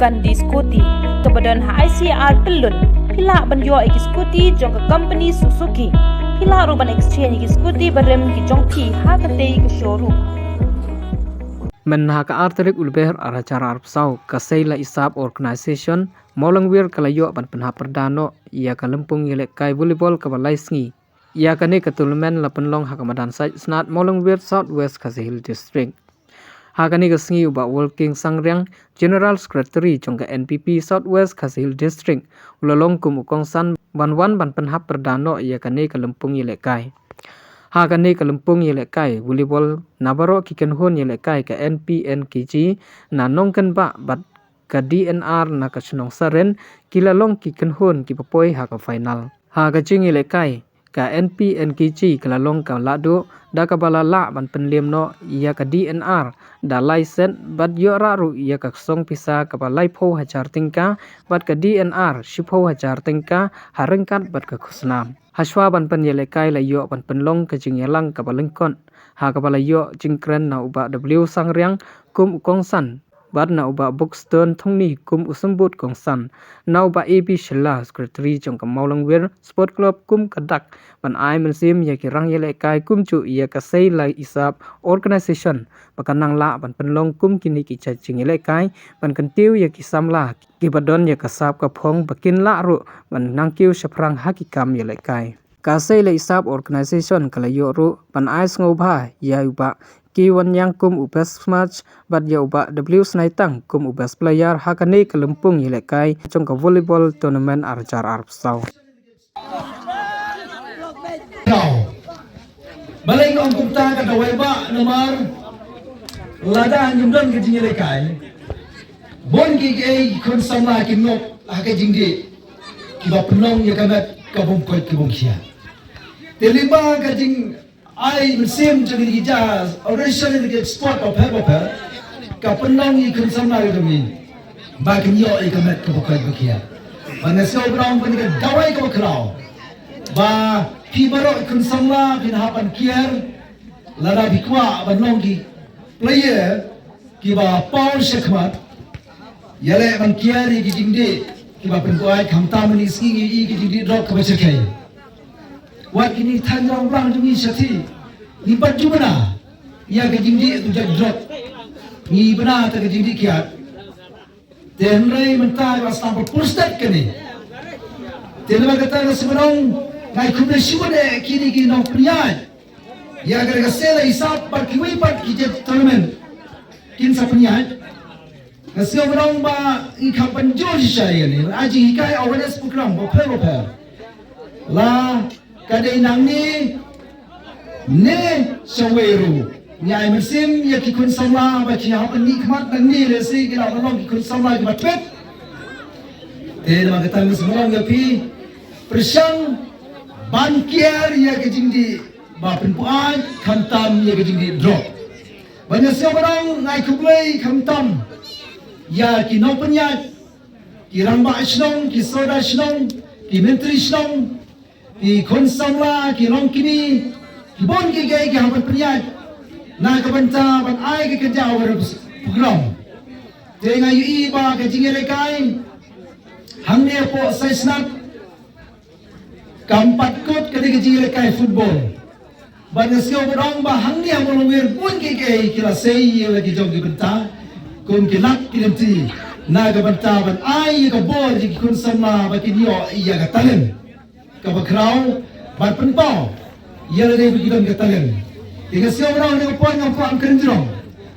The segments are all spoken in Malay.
bukan di skuti kebadan ICR pelun pila banyo iki skuti jong ke company Suzuki pila ruban exchange iki skuti barem ki jong pi ha kate ke showroom men ha ka arterik ulber aracara arpsau ka Sei-la-i-sap organization molangwir kalayo ban penha perdano ia ka lempung yelek kai volleyball ka balai sngi ia ka ne katulmen lapenlong ha ka madan sai snat molangwir southwest Khazihil district ha ka ne ka sngi uba working sangrang general secretary jong ka NPP southwest Khazihil district ulalong kum ukongsan banwan ban penha perdano ia ka ne ka lempung yelek kai ha ka ne ka lempung yelek kai volleyball nabaro ki kan hon yelek kai ka NPNKG na nongkan ba bat ka DNR na ka chnong saren kilalong ki kan hon ki papoi ha ka final ha ka ching yelek kai ka NPNKG kilalong ka lahduh da ka bala la ban penlem no ia ka DNR da license bat yo ra ru ia ka song pisa ka balai pho hajar tingka bat ka DNR shipho hajar tingka harengkat bat ka khusnam haswa ban pen yelek kai la yo ban penlong ka jing yalang ka balengkon ha ka bala yo jingkren na uba W sangrang kum ukongsan bat na uba bookstone thongni kum usambut kongsan na uba AB shilla secretary jong ka maulangwir sport club kum kadak ban ai mensim ya ki rang yelek kai kum chu ia ka Sei-la-i-sap organization bakanang la ban penlong kum kini ki chaching yelek kai ban kantiu ya ki samla ki badon ya ka sap ka phong bakin la ru ban nangkiu shaprang hakikam yelek kai ka Sei-la-i-sap organization kalayo ru ban ai ngobha ya uba ki wan yang kum ubes match bat ya uba W snaitang kum ubes player hakane kelempung yelek kai jong ka volleyball tournament arjar arpsau balai ngong kumta ka dawai ba nomor lada nyumdon ke jing kai bon ki ke kon samla ki nok ha ke jing di ki ba penong ya kamat ka bom koi ki bom khia telima ka jing ai mesim jadi kita original ke sport of have ka penong i kon samla ke demi ba ki yo i kamat ka bom koi ki khia bana so brown ban ke dawai ka krau ba pi barok kun samla bin hapan kier lada bikwa banong ki player ki ba paul shekmat yale ban kier ki jingde ki ba pen kuai khamta mani ski ki jingde drop ka bache kai wat kini than rong rang jumi sati ni baju bana ya ka jingde tu jak drop ni bana ta ka jingde kiat den rei mentai ba sampai pustat kene den ba kata na sebenong ngai kumle shimone kini ki no priyan ya gara ka Sei-la-i-sap par ki wei pat ki jet tournament kin sa priyan na sio brong ba i kampan joji shai ni aji hikai awareness program bo phe la ka dei nang ni ne shaweru nyai mesim ya ki kun samla ba ki ha ni khmat nang ni le si ki la long ki kun samla ki batpet te ma ka tang semong ya pi persang ban kier ya ke jingdi ba penpuan khantam ya ke jingdi drop banyak seorang ngai kublai khantam ya ki no penyat ki ramba shnong ki soda shnong ki mentri shnong ki konsamla ki longkini ki bon ki gai ki haban penyat na ka banta ban ai ke kerja over program te ngai i ba ke jingele kai hangne po sai snap kampat kot ketika jile kai football banyak sekali orang bahang ni amol wir pun ke kira sei lagi jong ki benta kun ki lak ki nanti na ga benta ban ai ka bol ji kun sama bakin yo iya ga talen ka bakrau ban penpau ya le bi gidam ga talen tiga sekali orang ni pon ngam pam kenjrong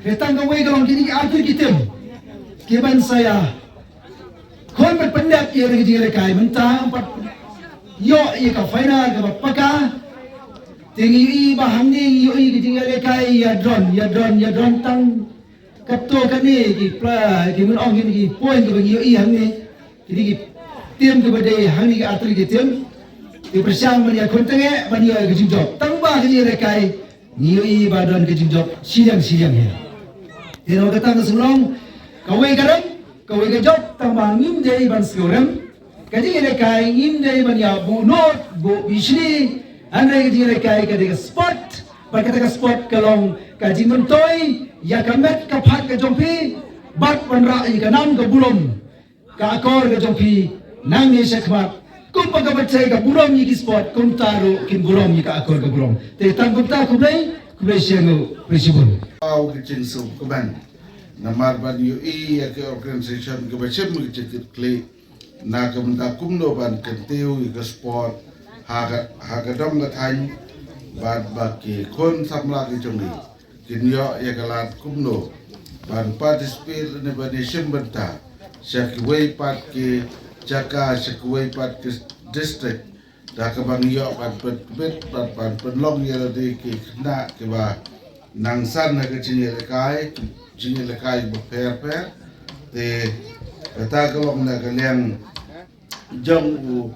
ketang ga wei ga long kini aku kitem ki ban saya kon ban pendak ya lagi jile kai benta empat yo i ka final ka paka tingi i bahang ni yo i tinggal kai ya drone tang kapto ka ni ki pla ki mun ong ni point ka yo i hang ni jadi ki tim ka bade hang ni ka atli ki tim ti persang man ya kontenge man ya ka jingjok tang ba ka ni kai ni yo i ba drone ka jingjok siang he tino ka tang sulong ka we ka jok tang ba ngim dei ban skorem kadi ini kai ngim dei ban ya bu not bu bisni andre kadi ini kai kadi sport ba kata ka sport kalong kaji mentoy ya kamet ka phat ka jompi bat panra ika nam ka bulom ka akor ka jongpi nang ni sekmat kum pa ka batsay ka bulom ni ki sport kum taro kin bulom ni ka akor ka bulom te tang kum ta kublay siyango presibun au ki chin su ku ban namar ban yu ya ke organization ke bachem ki chit kle na ka mta kumno ban kan teu ka sport ha ga dom ga thain ban ba ki kon samla ki chongi kin yo ya ka lat kumno ban participate ne ban shim banta shakway pat ki jaka shakway pat ki district da ka bang yo ban bet ban long ya de ki na ke ba nang san na ka chinye le kai ba per te ta ka long na ka leng jong u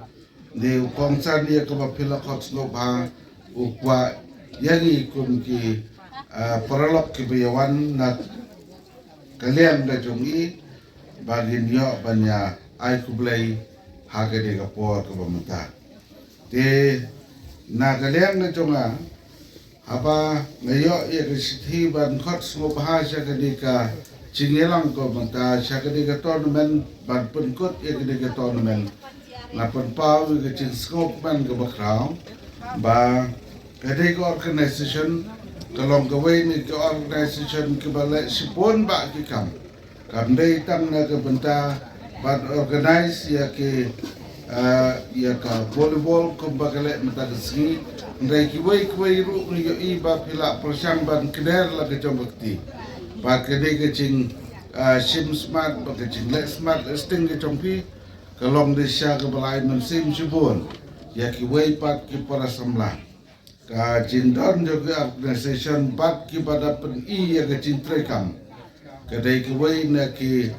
de kong san ya ka ba phila khot no ba u kwa yangi kum ki paralok ki bayawan na ka leng da jongi bagin yo banya ai kublai haga de ka por ka ba mata te nagaleng na jonga apa ngayo ya kesithi ban khot smo bahasa kadika cingelang ko mata sakadika tournament ban penkot ya kadika tournament na pen pau ke cing skop ban ke bakrau ba kadika organization kalong gawai ni ke organization ke balai sipon ba ki kam dei tam na ke benta ban organize ya ke ya ka volleyball kumbagale mata kesini ndai kiwai ru ni yo iba pila persang ban keder la ke jombakti ba kede ke cing sim smart ba ke cing let smart sting ke jompi kalong desa ke balai men sim sibun ya kiwai pat ki para samla ka cing don juga organization bat ki pada pen I ya ke cing trekam kede kiwai na ki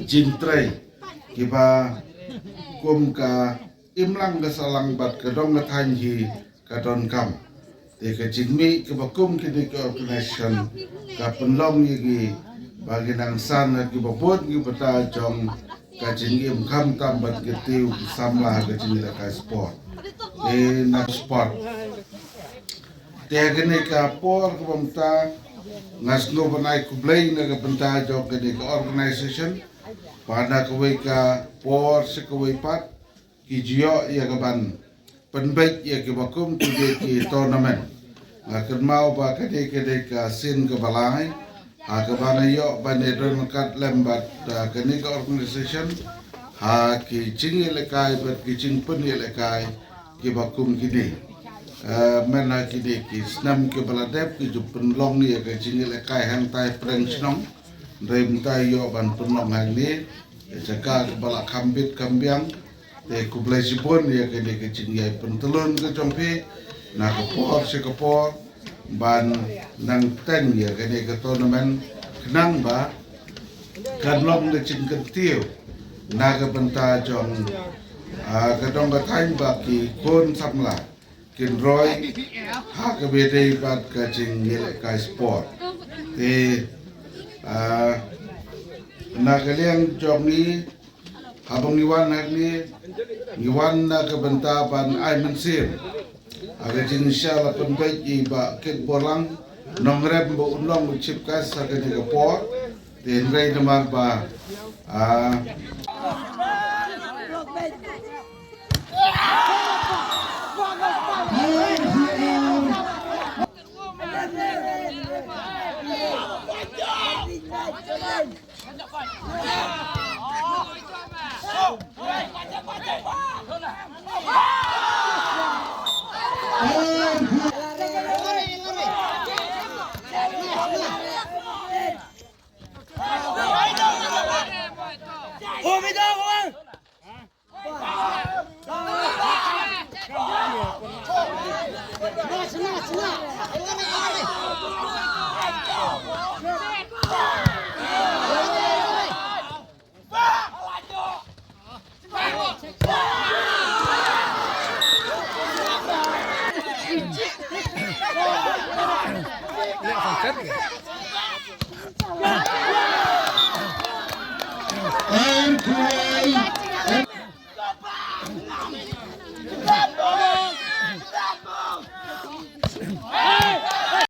cing trek kiba kum ka imlang ka salang bat ka dong ka than hi ka don kam te ka jingmi kiba kum ki de organization ka penlong yi bagi nang san ki ba bot ki bata jong ka jingim kam tam bat ki tiu samla ka jingila ka sport e na sport te gene ka por ka bamta ngas no banai ku blai na ka banta jong ka de organization pada kawai ka por se kawai pat ki jio ya ka ban penbaik ya ke bakum tu de ki tournament ngakan mau ba ka de ka sin ka balai ha ka bana yo ban de don kat lembat ka ni ka organization ha ki ching le kai bat ki ching pen le kai ki bakum ki de mena ki de ki snam ke baladep ki ju pen long ni ka ching le kai hang tai preng snong rem tai yo ban penong hang ni jaka bala kambit kambiang te kublai sipon ya ke de ke cingai pentelon ke jompe na ke por se ke por ban nang ten ya ke de ke tournament kenang ba kan long de cing ketiu na ke benta jong ke dong ke time ba ki kon samla kin roy ha ke bede bat ke cing yele ka sport te nakaliang jong ni habang iwan ni iwan na kebentapan ay mensir aga jing inshallah penbaik iba ket bolang nongrem bo unlong chip kas sa ke de por ten rei namar ba